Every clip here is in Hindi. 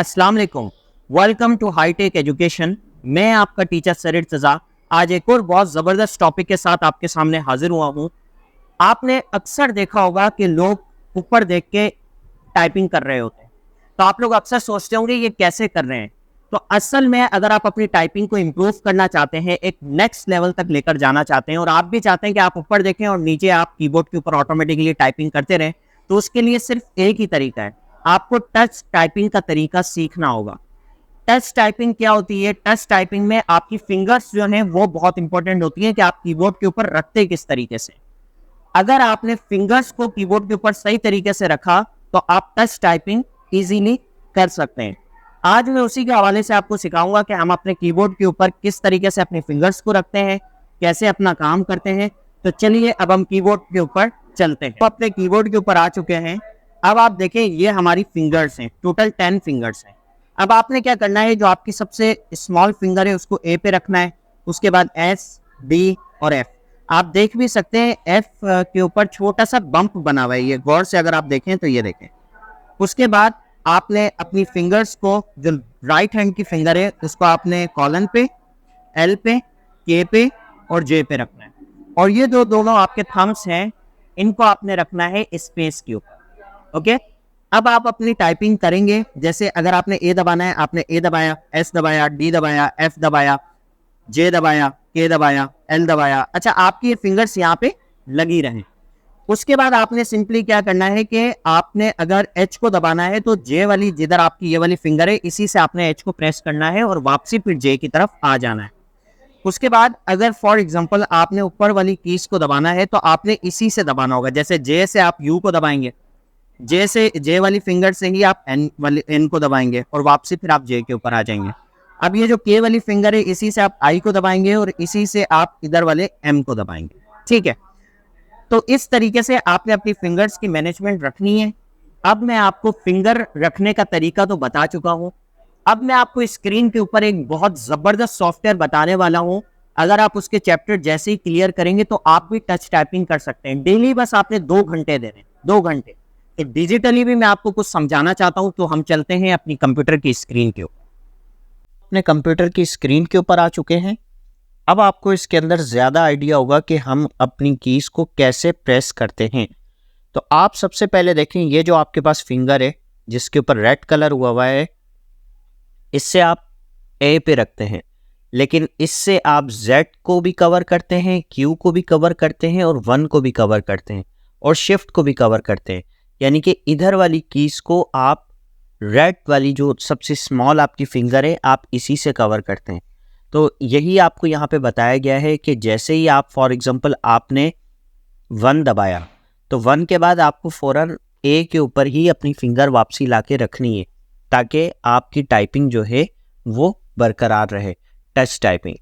अस्सलाम वालेकुम। Welcome to hitech education. मैं आपका टीचर सर इर्तज़ा आज एक और बहुत ज़बरदस्त टॉपिक के साथ आपके सामने हाजिर हुआ हूँ। आपने अक्सर देखा होगा कि लोग ऊपर देख के टाइपिंग कर रहे होते हैं, तो आप लोग अक्सर सोचते होंगे ये कैसे कर रहे हैं। तो असल में अगर आप अपनी टाइपिंग को इम्प्रूव करना चाहते हैं, एक नेक्स्ट लेवल तक लेकर जाना चाहते हैं और आप भी चाहते हैं कि आप ऊपर देखें और नीचे आप कीबोर्ड के ऊपर ऑटोमेटिकली टाइपिंग करते रहें, तो उसके लिए सिर्फ एक ही तरीका है, आपको टच टाइपिंग का तरीका सीखना होगा। टच टाइपिंग क्या होती है? टच टाइपिंग में आपकी फिंगर्स जो हैं वो बहुत इंपॉर्टेंट होती हैं कि आप कीबोर्ड के ऊपर रखते किस तरीके से। अगर आपने फिंगर्स को कीबोर्ड के ऊपर सही तरीके से रखा तो आप टच टाइपिंग इजीली कर सकते हैं। आज मैं उसी के हवाले से आपको सिखाऊंगा कि हम अपने कीबोर्ड के ऊपर किस तरीके से अपने फिंगर्स को रखते हैं, कैसे अपना काम करते हैं। तो चलिए अब हम कीबोर्ड के ऊपर चलते हैं। तो अपने कीबोर्ड के ऊपर आ चुके हैं। अब आप देखें ये हमारी फिंगर्स हैं, टोटल 10 फिंगर्स हैं। अब आपने क्या करना है, जो आपकी सबसे स्मॉल फिंगर है उसको ए पे रखना है, उसके बाद एस, डी और एफ। आप देख भी सकते हैं एफ के ऊपर छोटा सा बम्प बना हुआ है, ये गौर से अगर आप देखें तो ये देखें। उसके बाद आपने अपनी फिंगर्स को, जो राइट हैंड की फिंगर है उसको आपने कॉलन पे, एल पे, के पे और जे पे रखना है। और ये जो दोनों आपके थम्स हैं इनको आपने रखना है स्पेस के ऊपर। ओके, अब आप अपनी टाइपिंग करेंगे। जैसे अगर आपने ए दबाना है, आपने ए दबाया, एस दबाया, डी दबाया, एफ दबाया, जे दबाया, के दबाया, एल दबाया। अच्छा, आपकी ये फिंगर्स यहाँ पे लगी रहें। उसके बाद आपने सिंपली क्या करना है कि आपने अगर एच को दबाना है तो जे वाली, जिधर आपकी ये वाली फिंगर है इसी से आपने एच को प्रेस करना है और वापसी फिर जे की तरफ आ जाना है। उसके बाद अगर फॉर एग्जांपल आपने ऊपर वाली कीज को दबाना है तो आपने इसी से दबाना होगा। जैसे जे से आप यू को दबाएंगे, जे से, जे वाली फिंगर से ही आप एन वाली, एन को दबाएंगे और वापसी फिर आप जे के ऊपर आ जाएंगे। अब ये जो के वाली फिंगर है इसी से आप आई को दबाएंगे और इसी से आप इधर वाले एम को दबाएंगे। ठीक है, तो इस तरीके से आपने अपनी फिंगर्स की मैनेजमेंट रखनी है। अब मैं आपको फिंगर रखने का तरीका तो बता चुका हूं। अब मैं आपको स्क्रीन के ऊपर एक बहुत जबरदस्त सॉफ्टवेयर बताने वाला हूं। अगर आप उसके चैप्टर जैसे ही क्लियर करेंगे तो आप भी टच टाइपिंग कर सकते हैं। डेली बस आपने 2 घंटे देने, 2 घंटे। तो डिजिटली भी मैं आपको कुछ समझाना चाहता हूं, तो हम चलते हैं अपनी कंप्यूटर की स्क्रीन के ऊपर। अपने कंप्यूटर की स्क्रीन के ऊपर आ चुके हैं। अब आपको इसके अंदर ज़्यादा आइडिया होगा कि हम अपनी कीज को कैसे प्रेस करते हैं। तो आप सबसे पहले देखें, ये जो आपके पास फिंगर है जिसके ऊपर रेड कलर हुआ है, इससे आप ए पे रखते हैं, लेकिन इससे आप जेड को भी कवर करते हैं, क्यू को भी कवर करते हैं और 1 को भी कवर करते हैं और शिफ्ट को भी कवर करते हैं। यानी कि इधर वाली कीज को आप रेड वाली जो सबसे स्मॉल आपकी फिंगर है आप इसी से कवर करते हैं। तो यही आपको यहाँ पे बताया गया है कि जैसे ही आप फॉर एग्जांपल आपने 1 दबाया तो 1 के बाद आपको फ़ौरन ए के ऊपर ही अपनी फिंगर वापसी लाके रखनी है, ताकि आपकी टाइपिंग जो है वो बरकरार रहे, टच टाइपिंग।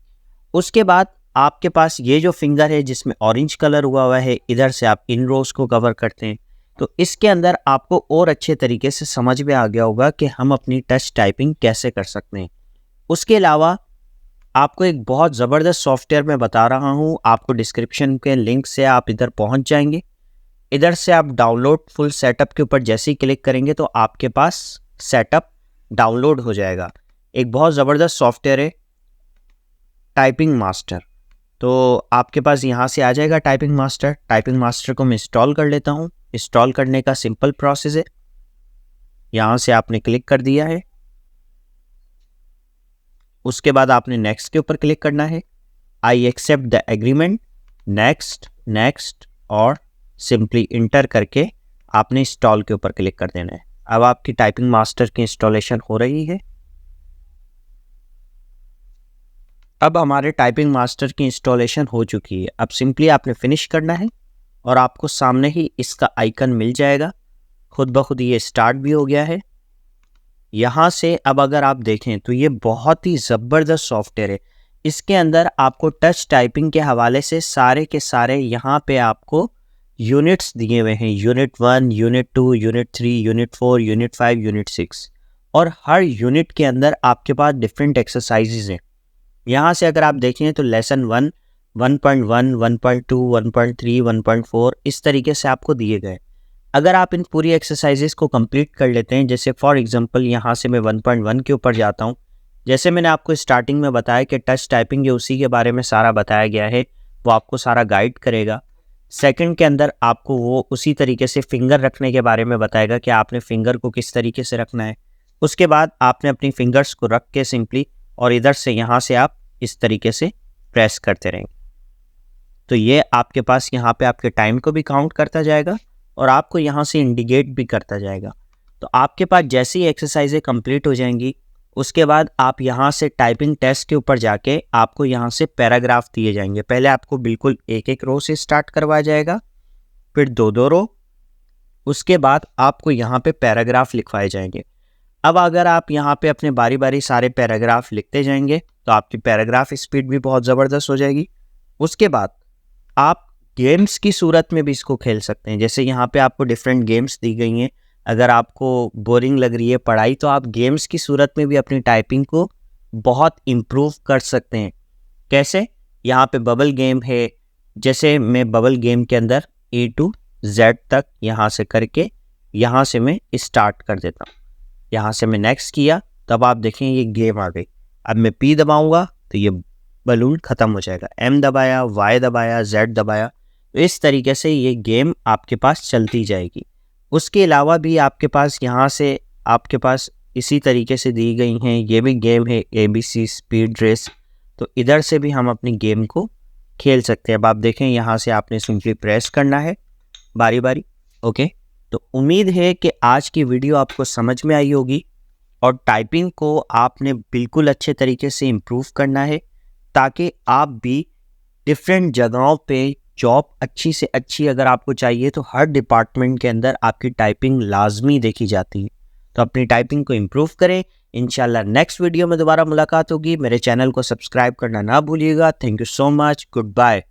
उसके बाद आपके पास ये जो फिंगर है जिसमें ऑरेंज कलर हुआ है, इधर से आप इन रोज को कवर करते हैं। तो इसके अंदर आपको और अच्छे तरीके से समझ में आ गया होगा कि हम अपनी टच टाइपिंग कैसे कर सकते हैं। उसके अलावा आपको एक बहुत ज़बरदस्त सॉफ्टवेयर मैं बता रहा हूँ, आपको डिस्क्रिप्शन के लिंक से आप इधर पहुँच जाएंगे। इधर से आप डाउनलोड फुल सेटअप के ऊपर जैसे ही क्लिक करेंगे तो आपके पास सेटअप डाउनलोड हो जाएगा। एक बहुत ज़बरदस्त सॉफ्टवेयर है टाइपिंग मास्टर। तो आपके पास यहाँ से आ जाएगा टाइपिंग मास्टर। टाइपिंग मास्टर को मैं इंस्टॉल कर लेता हूँ। इंस्टॉल करने का सिंपल प्रोसेस है, यहाँ से आपने क्लिक कर दिया है, उसके बाद आपने नेक्स्ट के ऊपर क्लिक करना है। I accept the agreement, next, next और सिंपली इंटर करके आपने इंस्टॉल के ऊपर क्लिक कर देना है। अब आपकी टाइपिंग मास्टर की इंस्टॉलेशन हो रही है। अब हमारे टाइपिंग मास्टर की इंस्टॉलेशन हो चुकी है। अब सिंपली आपने फिनिश करना है और आपको सामने ही इसका आइकन मिल जाएगा। खुद ब खुद ये स्टार्ट भी हो गया है। यहाँ से अब अगर आप देखें तो ये बहुत ही ज़बरदस्त सॉफ्टवेयर है। इसके अंदर आपको टच टाइपिंग के हवाले से सारे के सारे यहाँ पे आपको यूनिट्स दिए हुए हैं। Unit 1, unit 2, unit 3, unit 4, unit 5, unit 6 और हर यूनिट के अंदर आपके पास डिफरेंट एक्सरसाइजेज हैं। यहाँ से अगर आप देखें तो लेसन 1, 1.1, 1.2, 1.3, 1.4 इस तरीके से आपको दिए गए। अगर आप इन पूरी एक्सरसाइजेस को कंप्लीट कर लेते हैं, जैसे फॉर एग्जांपल यहाँ से मैं 1.1 के ऊपर जाता हूँ। जैसे मैंने आपको स्टार्टिंग में बताया कि टच टाइपिंग ये उसी के बारे में सारा बताया गया है, वो आपको सारा गाइड करेगा। सेकंड के अंदर आपको वो उसी तरीके से फिंगर रखने के बारे में बताएगा कि आपने फिंगर को किस तरीके से रखना है। उसके बाद आपने अपनी फिंगर्स को रख के सिंपली और इधर से यहाँ से आप इस तरीके से प्रेस करते रहेंगे। तो ये आपके पास यहाँ पे आपके टाइम को भी काउंट करता जाएगा और आपको यहाँ से इंडिकेट भी करता जाएगा। तो आपके पास जैसी एक्सरसाइजें कंप्लीट हो जाएंगी, उसके बाद आप यहाँ से टाइपिंग टेस्ट के ऊपर जाके आपको यहाँ से पैराग्राफ दिए जाएंगे। पहले आपको बिल्कुल एक एक रो से स्टार्ट करवाया जाएगा, फिर दो दो रो, उसके बाद आपको यहाँ पे पैराग्राफ लिखवाए जाएंगे। अब अगर आप यहाँ पे अपने बारी बारी सारे पैराग्राफ लिखते जाएंगे तो आपकी पैराग्राफ स्पीड भी बहुत ज़बरदस्त हो जाएगी। उसके बाद आप गेम्स की सूरत में भी इसको खेल सकते हैं। जैसे यहाँ पे आपको डिफरेंट गेम्स दी गई हैं। अगर आपको बोरिंग लग रही है पढ़ाई, तो आप गेम्स की सूरत में भी अपनी टाइपिंग को बहुत इम्प्रूव कर सकते हैं। कैसे? यहाँ पे बबल गेम है। जैसे मैं बबल गेम के अंदर A to Z तक यहाँ से करके यहाँ से मैं स्टार्ट कर देता हूँ। यहाँ से मैं नेक्स्ट किया, तब आप देखें ये गेम आ गई। अब मैं P दबाऊँगा तो ये बलून ख़त्म हो जाएगा। M दबाया, Y दबाया, Z दबाया, तो इस तरीके से ये गेम आपके पास चलती जाएगी। उसके अलावा भी आपके पास यहाँ से आपके पास इसी तरीके से दी गई हैं। ये भी गेम है ABC स्पीड रेस, तो इधर से भी हम अपनी गेम को खेल सकते हैं। अब आप देखें यहाँ से आपने सिंपली प्रेस करना है बारी बारी। ओके, तो उम्मीद है कि आज की वीडियो आपको समझ में आई होगी और टाइपिंग को आपने बिल्कुल अच्छे तरीके से इम्प्रूव करना है, ताकि आप भी डिफरेंट जगहों पे जॉब अच्छी से अच्छी अगर आपको चाहिए तो हर डिपार्टमेंट के अंदर आपकी टाइपिंग लाजमी देखी जाती है। तो अपनी टाइपिंग को इम्प्रूव करें। इंशाल्लाह नेक्स्ट वीडियो में दोबारा मुलाकात होगी। मेरे चैनल को सब्सक्राइब करना ना भूलिएगा। Thank you so much. Good bye.